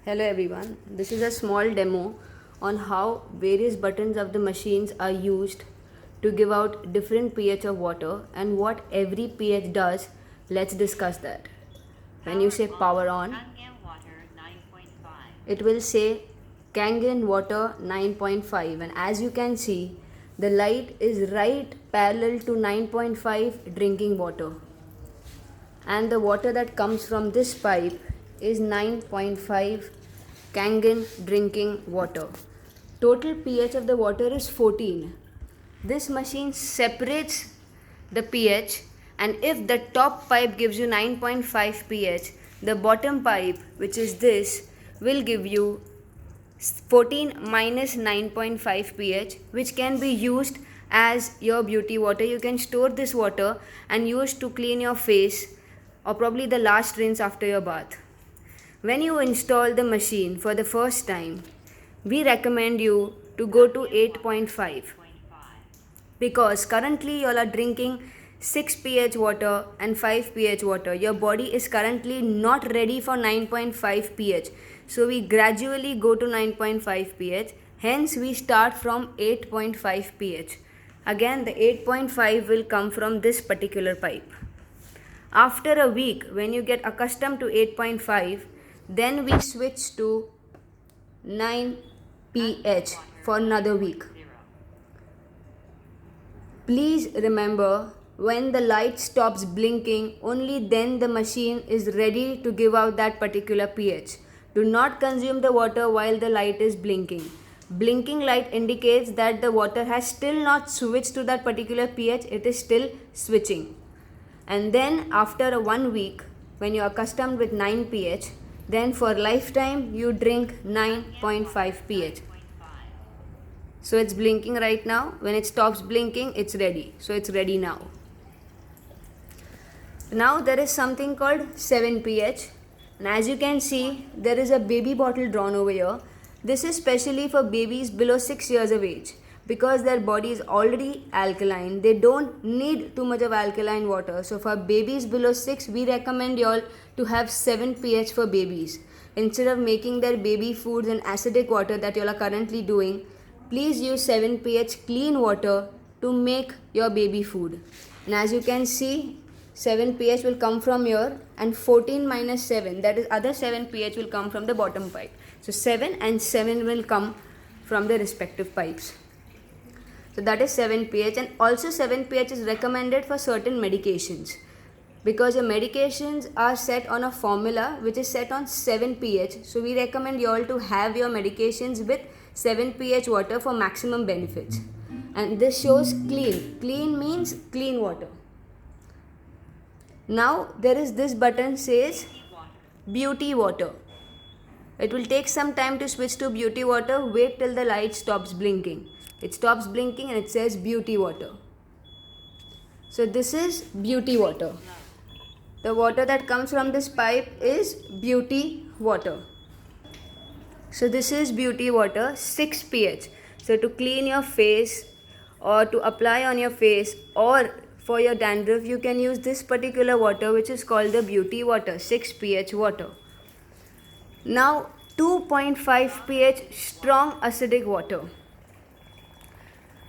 Hello everyone, this is a small demo on how various buttons of the machines are used to give out different pH of water and what every pH does. Let's discuss that. When you say power on, it will say Kangen water 9.5, and as you can see the light is right parallel to 9.5 drinking water, and the water that comes from this pipe is 9.5 Kangen drinking water. Total pH of the water is 14. This machine separates the pH, and if the top pipe gives you 9.5 pH, the bottom pipe, which is this, will give you 14 minus 9.5 pH, which can be used as your beauty water. You can store this water and use to clean your face, or probably the last rinse after your bath. When you install the machine for the first time, we recommend you to go to 8.5, because currently you all are drinking 6 pH water and 5 pH water. Your body is currently not ready for 9.5 pH. So we gradually go to 9.5 pH. Hence we start from 8.5 pH. Again, the 8.5 will come from this particular pipe. After a week, when you get accustomed to 8.5, then we switch to 9 pH for another week. Please remember, when the light stops blinking, only then the machine is ready to give out that particular pH. Do not consume the water while the light is blinking. Blinking light indicates that the water has still not switched to that particular pH, it is still switching. And then after 1 week, when you are accustomed with 9 pH, then for lifetime you drink 9.5 pH. So it's blinking right now. When it stops blinking, it's ready. So it's ready now. Now there is something called 7 pH, and as you can see, there is a baby bottle drawn over here. This is specially for babies below 6 years of age, because their body is already alkaline. They don't need too much of alkaline water. So for babies below 6, we recommend y'all to have 7 pH for babies. Instead of making their baby foods in acidic water that y'all are currently doing, please use 7 pH clean water to make your baby food. And as you can see, 7 pH will come from here, and 14 minus 7, that is other 7 pH, will come from the bottom pipe. So 7 and 7 will come from the respective pipes. So that is 7 pH, and also 7 pH is recommended for certain medications, because your medications are set on a formula which is set on 7 pH. So we recommend you all to have your medications with 7 pH water for maximum benefits. And this shows clean. Clean means clean water. Now there is this button says beauty water. It will take some time to switch to beauty water. Wait till the light stops blinking. It stops blinking and it says beauty water. So this is beauty water. The water that comes from this pipe is beauty water. So this is beauty water, 6 pH. So to clean your face, or to apply on your face, or for your dandruff, you can use this particular water, which is called the beauty water, 6 pH water. Now 2.5 pH strong acidic water.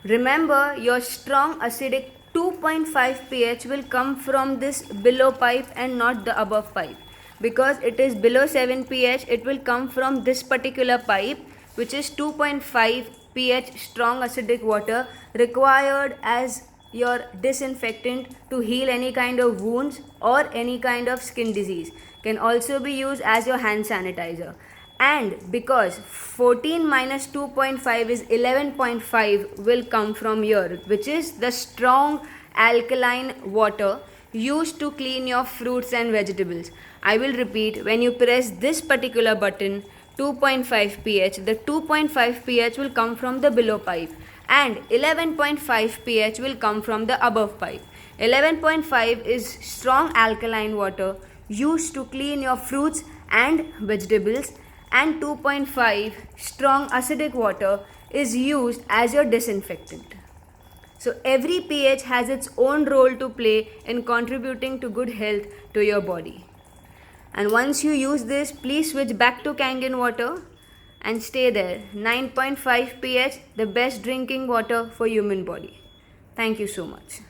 Remember, your strong acidic 2.5 pH will come from this below pipe and not the above pipe. Because it is below 7 pH, it will come from this particular pipe, which is 2.5 pH strong acidic water, required as your disinfectant to heal any kind of wounds or any kind of skin disease. Can also be used as your hand sanitizer. And because 14 minus 2.5 is 11.5 will come from here, which is the strong alkaline water used to clean your fruits and vegetables. I will repeat, when you press this particular button, 2.5 pH, the 2.5 pH will come from the below pipe, and 11.5 pH will come from the above pipe. 11.5 is strong alkaline water used to clean your fruits and vegetables, and 2.5 strong acidic water is used as your disinfectant. So every pH has its own role to play in contributing to good health to your body. And once you use this, please switch back to Kangen water and stay there. 9.5 pH, the best drinking water for human body. Thank you so much.